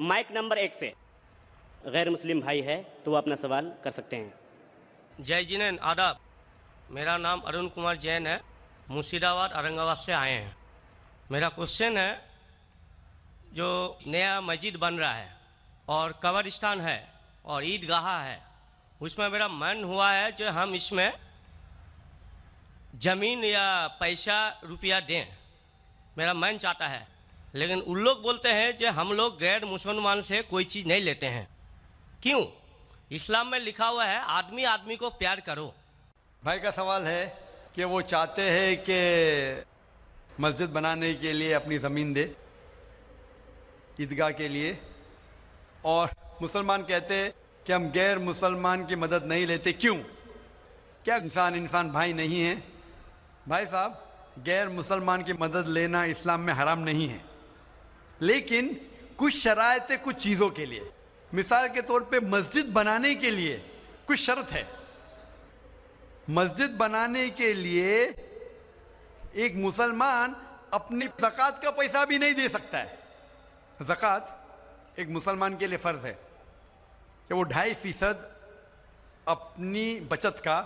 Mic number 1 से गैर मुस्लिम भाई है तो वो अपना सवाल कर सकते हैं। जय जिनेन आदाब। मेरा नाम अरुण कुमार जैन है, मुर्शिदाबाद औरंगाबाद से आए हैं। मेरा क्वेश्चन है, जो नया मस्जिद बन रहा है और कब्रिस्तान है और ईदगाह है, उसमें मेरा मन हुआ है जो हम इसमें ज़मीन या पैसा रुपया दें, मेरा मन चाहता है। लेकिन उन लोग बोलते हैं कि हम लोग गैर मुसलमान से कोई चीज़ नहीं लेते हैं। क्यों? इस्लाम में लिखा हुआ है आदमी आदमी को प्यार करो। भाई का सवाल है कि वो चाहते हैं कि मस्जिद बनाने के लिए अपनी ज़मीन दे ईदगाह के लिए, और मुसलमान कहते हैं कि हम गैर मुसलमान की मदद नहीं लेते। क्यों? क्या इंसान भाई नहीं है? भाई साहब, गैर मुसलमान की मदद लेना इस्लाम में हराम नहीं है, लेकिन कुछ शराइत है कुछ चीज़ों के लिए। मिसाल के तौर पे मस्जिद बनाने के लिए कुछ शर्त है। मस्जिद बनाने के लिए एक मुसलमान अपनी ज़कात का पैसा भी नहीं दे सकता है। ज़कात एक मुसलमान के लिए फ़र्ज़ है कि वो 2.5% अपनी बचत का,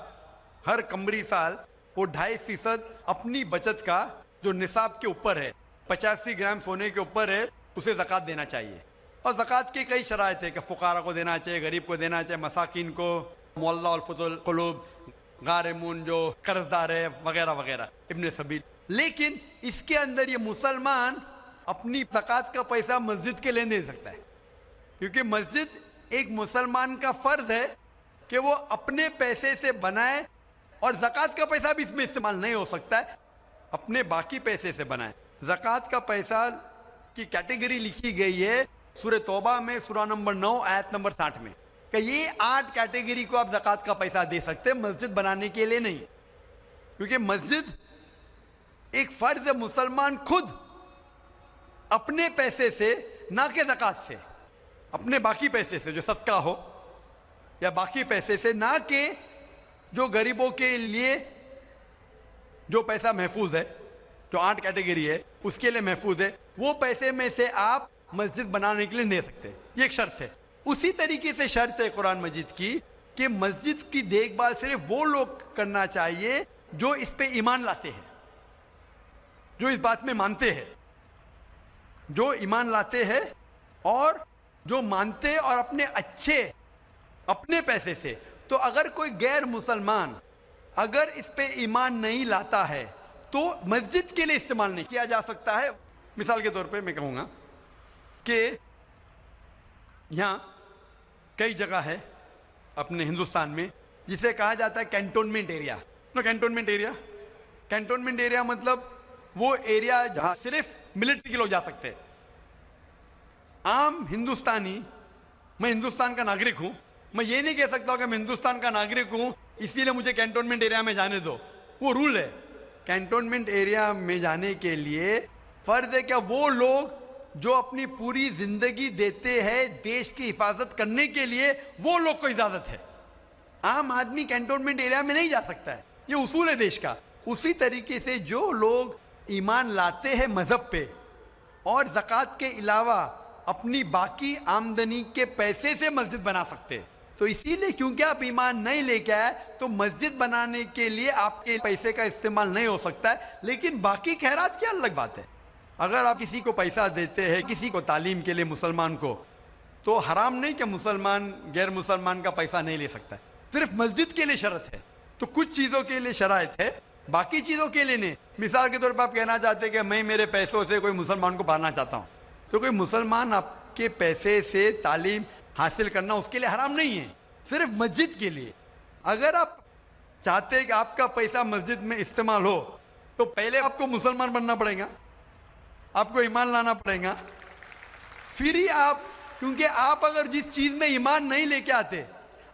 हर कमरी साल वो 2.5% अपनी बचत का जो निसाब के ऊपर है, 85 ग्राम सोने के ऊपर है, उसे ज़कात देना चाहिए। और ज़कात की कई शराइत है कि फ़ुक़ारा को देना चाहिए, गरीब को देना चाहिए, मसाकिन को, मोल्ला और फुतुल कुलूब, गारिमून जो कर्जदार है, वगैरह वगैरह, इब्ने सबील। लेकिन इसके अंदर ये मुसलमान अपनी ज़कात का पैसा मस्जिद के लिए दे सकता है, क्योंकि मस्जिद एक मुसलमान का फ़र्ज़ है कि वो अपने पैसे से बनाए, और ज़कात का पैसा भी इसमें इस्तेमाल नहीं हो सकता है, अपने बाकी पैसे से बनाए। ज़कात का पैसा की कैटेगरी लिखी गई है सूरह तौबा में, सूरा नंबर 9 आयत नंबर 60 में, कि ये 8 कैटेगरी को आप ज़कात का पैसा दे सकते हैं, मस्जिद बनाने के लिए नहीं। क्योंकि मस्जिद एक फ़र्ज़ है, मुसलमान खुद अपने पैसे से, ना कि ज़कात से, अपने बाकी पैसे से जो सदका हो या बाकी पैसे से, ना कि जो गरीबों के लिए जो पैसा महफूज है, जो 8 कैटेगरी है उसके लिए महफूज है, वो पैसे में से आप मस्जिद बनाने के लिए दे सकते हैं। ये एक शर्त है। उसी तरीके से शर्त है कुरान मजीद की कि मस्जिद की देखभाल सिर्फ वो लोग करना चाहिए जो इस पे ईमान लाते हैं, जो इस बात में मानते हैं, जो ईमान लाते हैं और जो मानते हैं, और अपने अच्छे अपने पैसे से। तो अगर कोई गैर मुसलमान अगर इस पे ईमान नहीं लाता है तो मस्जिद के लिए इस्तेमाल नहीं किया जा सकता है। मिसाल के तौर पे मैं कहूँगा कि यहाँ कई जगह है अपने हिंदुस्तान में जिसे कहा जाता है cantonment area. Cantonment area, cantonment area मतलब वो एरिया जहाँ सिर्फ मिलिट्री के लोग जा सकते हैं। आम हिंदुस्तानी, मैं हिंदुस्तान का नागरिक हूँ, मैं ये नहीं कह सकता कि मैं हिंदुस्तान का नागरिक हूँ इसीलिए मुझे कैंटोनमेंट एरिया में जाने दो। वो रूल है। कैंटोनमेंट एरिया में जाने के लिए फर्ज है क्या वो लोग जो अपनी पूरी जिंदगी देते हैं देश की हिफाजत करने के लिए, वो लोग को इजाजत है। आम आदमी कैंटोनमेंट एरिया में नहीं जा सकता है, ये उसूल है देश का। उसी तरीके से जो लोग ईमान लाते हैं मजहब पे और ज़कात के अलावा अपनी बाकी आमदनी के पैसे से मस्जिद बना सकते हैं, तो इसीलिए क्योंकि आप ईमान नहीं लेके आए तो मस्जिद बनाने के लिए आपके पैसे का इस्तेमाल नहीं हो सकता है। लेकिन बाकी खैरात की अलग बात है। अगर आप किसी को पैसा देते हैं, किसी को तालीम के लिए, मुसलमान को, तो हराम नहीं कि मुसलमान गैर मुसलमान का पैसा नहीं ले सकता है। सिर्फ मस्जिद के लिए शर्त है। तो कुछ चीज़ों के लिए शराइत है, बाकी चीज़ों के लिए नहीं। मिसाल के तौर पर आप कहना चाहते हैं कि मैं मेरे पैसों से कोई मुसलमान को पढ़ाना चाहता हूँ, तो कोई मुसलमान आपके पैसे से तालीम हासिल करना उसके लिए हराम नहीं है, सिर्फ मस्जिद के लिए। अगर आप चाहते हैं कि आपका पैसा मस्जिद में इस्तेमाल हो तो पहले आपको मुसलमान बनना पड़ेगा, आपको ईमान लाना पड़ेगा, फिर ही आप, क्योंकि आप अगर जिस चीज़ में ईमान नहीं लेके आते,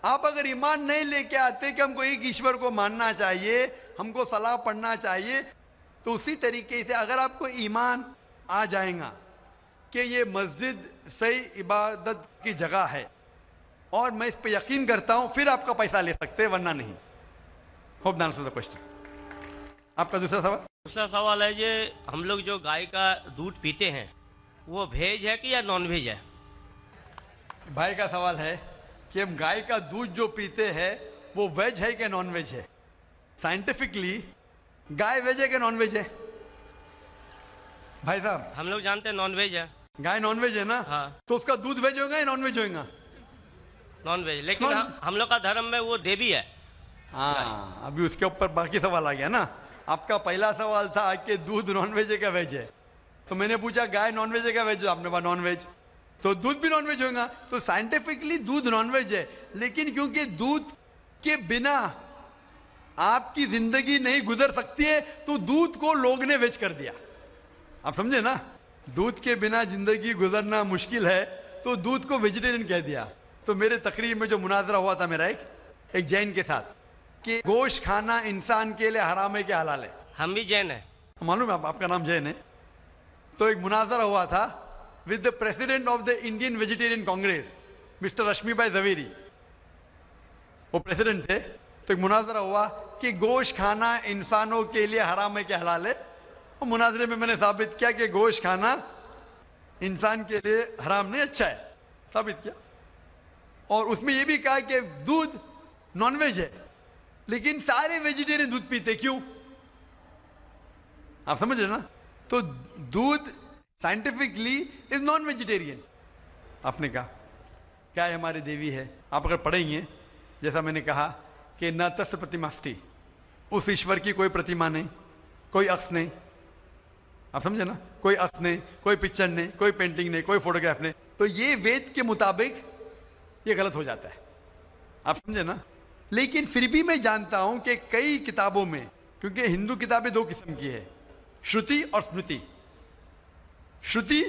आप अगर ईमान नहीं लेके आते कि हमको एक ईश्वर को मानना चाहिए, हमको सलाह पढ़ना चाहिए, तो उसी तरीके से अगर आपको ईमान आ जाएगा कि ये मस्जिद सही इबादत की जगह है और मैं इस पे यकीन करता हूं, फिर आपका पैसा ले सकते हैं, वरना नहीं। Hope that answers the question. आपका दूसरा सवाल है, ये हम लोग जो गाय का दूध पीते हैं वो वेज है कि या नॉन वेज है? भाई का सवाल है कि हम गाय का दूध जो पीते हैं वो वेज है कि नॉन वेज है। साइंटिफिकली गाय वेज है कि नॉन वेज है भाई साहब? हम लोग जानते हैं नॉन वेज है। गाय नॉन वेज है ना? हाँ। तो उसका दूध वेज होगा या नॉन वेज होगा? नॉन वेज, लेकिन हम लोग का धर्म में वो देवी है। हाँ, अभी उसके ऊपर बाकी सवाल आ गया ना। आपका पहला सवाल था कि दूध नॉन वेज है क्या वेज है, तो मैंने पूछा गाय नॉन वेज है क्या वेज है, आपने कहा नॉन वेज, तो दूध भी नॉन वेज होगा। तो साइंटिफिकली दूध नॉन वेज है, लेकिन क्योंकि दूध के बिना आपकी जिंदगी नहीं गुजर सकती है तो दूध को लोग ने वेज कर दिया। आप समझे ना? दूध के बिना जिंदगी गुजरना मुश्किल है तो दूध को वेजिटेरियन कह दिया। तो मेरे तकरीर में जो मुनाजरा हुआ था मेरा एक जैन के साथ कि गोश्त खाना इंसान के लिए हराम है कि हलाल है। हम भी जैन है। मालूम है आपका नाम जैन है। तो एक मुनाजरा हुआ था with the president of the Indian Vegetarian Congress mister Rashmi bhai Javeri, वो प्रेसिडेंट थे। तो एक मुनाजरा हुआ कि गोश्त खाना इंसानों के लिए हराम है कि हलाल है। और मुनाजरे में मैंने साबित किया कि गोश्त खाना इंसान के लिए हराम नहीं, अच्छा है, साबित किया। और उसमें यह भी कहा कि दूध नॉनवेज है, लेकिन सारे वेजिटेरियन दूध पीते, क्यों? आप समझ रहे ना? तो दूध साइंटिफिकली इज नॉन वेजिटेरियन। आपने कहा क्या है, हमारी देवी है। आप अगर पढ़ेंगे, जैसा मैंने कहा कि न तस्य प्रतिमास्ति, उस ईश्वर की कोई प्रतिमा नहीं, कोई अक्स नहीं। आप समझे ना? कोई अक्स नहीं, कोई पिक्चर नहीं, कोई पेंटिंग नहीं, कोई फोटोग्राफ नहीं। तो ये वेद के मुताबिक ये गलत हो जाता है। आप समझे ना? लेकिन फिर भी मैं जानता हूं कि कई किताबों में, क्योंकि हिंदू किताबें दो किस्म की है, श्रुति और स्मृति। श्रुति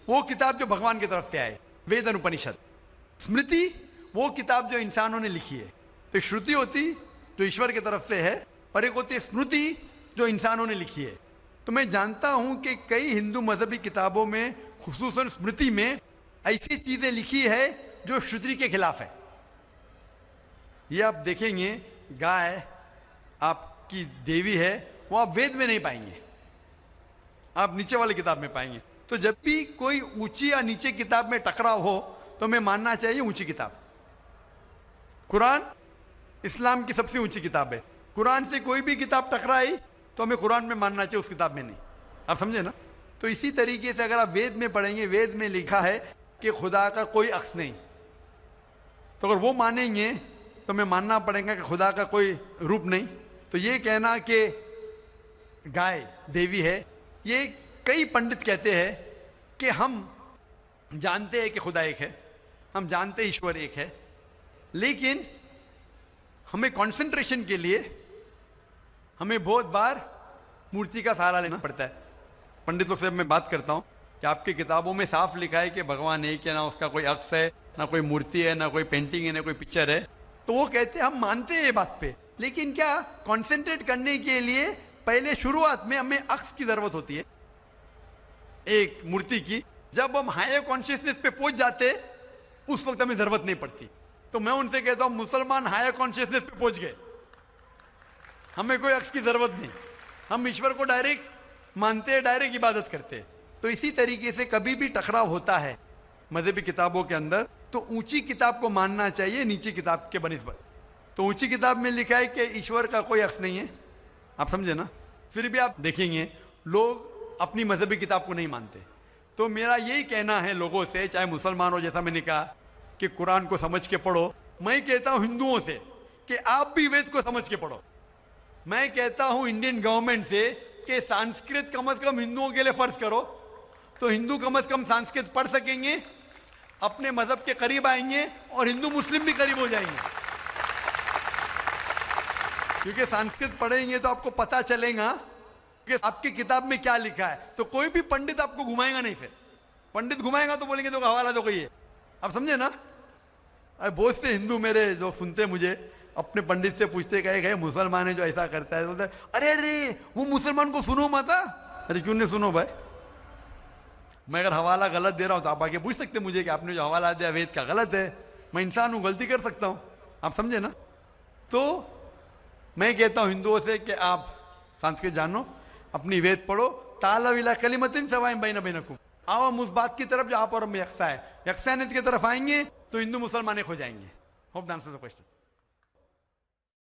वो किताब जो भगवान की तरफ से आए, वेद और उपनिषद। स्मृति वो किताब जो इंसानों ने लिखी है। तो श्रुति होती जो ईश्वर की तरफ से है, और एक होती है स्मृति जो इंसानों ने लिखी है। तो मैं जानता हूं कि कई हिंदू मजहबी किताबों में, खुसूसन स्मृति में, ऐसी चीजें लिखी है जो श्रुति के खिलाफ है। ये आप देखेंगे, गाय आपकी देवी है, वो आप वेद में नहीं पाएंगे, आप नीचे वाली किताब में पाएंगे। तो जब भी कोई ऊंची या नीचे किताब में टकराव हो तो हमें मानना चाहिए ऊंची किताब। कुरान इस्लाम की सबसे ऊंची किताब है। कुरान से कोई भी किताब टकराई तो हमें कुरान में मानना चाहिए, उस किताब में नहीं। आप समझे ना? तो इसी तरीके से अगर आप वेद में पढ़ेंगे, वेद में लिखा है कि खुदा का कोई अक्स नहीं, तो अगर वो मानेंगे तो हमें मानना पड़ेगा कि खुदा का कोई रूप नहीं। तो ये कहना कि गाय देवी है, ये कई पंडित कहते हैं कि हम जानते हैं कि खुदा एक है, हम जानते हैं ईश्वर एक है, लेकिन हमें कंसंट्रेशन के लिए हमें बहुत बार मूर्ति का सहारा लेना पड़ता है। पंडित लोग से मैं बात करता हूं कि आपकी किताबों में साफ लिखा है कि भगवान एक है, ना उसका कोई अक्स है, ना कोई मूर्ति है, ना कोई पेंटिंग है, ना कोई पिक्चर है। तो वो कहते हैं हम मानते हैं ये बात पे, लेकिन क्या कंसंट्रेट करने के लिए पहले शुरुआत में हमें अक्स की जरूरत होती है, एक मूर्ति की। जब हम हायर कॉन्शियसनेस पे पहुंच जाते उस वक्त हमें जरूरत नहीं पड़ती। तो मैं उनसे कहता हूं मुसलमान हायर कॉन्शियसनेस पे पहुंच गए, हमें कोई अक्स की जरूरत नहीं, हम ईश्वर को डायरेक्ट मानते हैं, डायरेक्ट इबादत करते हैं। तो इसी तरीके से कभी भी टकराव होता है मजहबी किताबों के अंदर तो ऊंची किताब को मानना चाहिए नीची किताब के बनिस्बत। तो ऊंची किताब में लिखा है कि ईश्वर का कोई अक्स नहीं है, आप समझे ना? फिर भी आप देखेंगे लोग अपनी मजहबी किताब को नहीं मानते। तो मेरा यही कहना है लोगों से, चाहे मुसलमान हो, जैसा मैंने कहा कि कुरान को समझ के पढ़ो, मैं कहता हूं हिंदुओं से कि आप भी वेद को समझ के पढ़ो। मैं कहता हूं इंडियन गवर्नमेंट से कि संस्कृत कम से कम हिंदुओं के लिए फर्ज करो, तो हिंदू कम से कम संस्कृत पढ़ सकेंगे, अपने मजहब के करीब आएंगे और हिंदू मुस्लिम भी करीब हो जाएंगे। क्योंकि संस्कृत पढ़ेंगे तो आपको पता चलेगा कि आपकी किताब में क्या लिखा है। तो कोई भी पंडित आपको घुमाएगा नहीं, फिर पंडित घुमाएगा तो बोलेंगे तो हवाला दो कहिए। आप समझे ना? अरे बहुत से हिंदू मेरे जो सुनते मुझे अपने पंडित से पूछते गए मुसलमान है जो ऐसा करता है, बोलते अरे अरे वो मुसलमान को सुनो मत। अरे क्यों नहीं सुनो भाई? मैं अगर हवाला गलत दे रहा हूं तो आप आके पूछ सकते मुझे कि आपने जो हवाला दिया वेद का गलत है। मैं इंसान हूं, गलती कर सकता हूं, आप समझे ना? तो मैं कहता हूं हिंदुओं से कि आप संस्कृत जानो, अपनी वेद पढ़ो, ताला विला कलिमतिन सवाइम बैना बैनकुम, आओ हम उस बात की तरफ जो आप और हम में यकसा है, यकसानियत की तरफ आएंगे तो हिंदू मुसलमान एक हो जाएंगे। Hope the answer the question.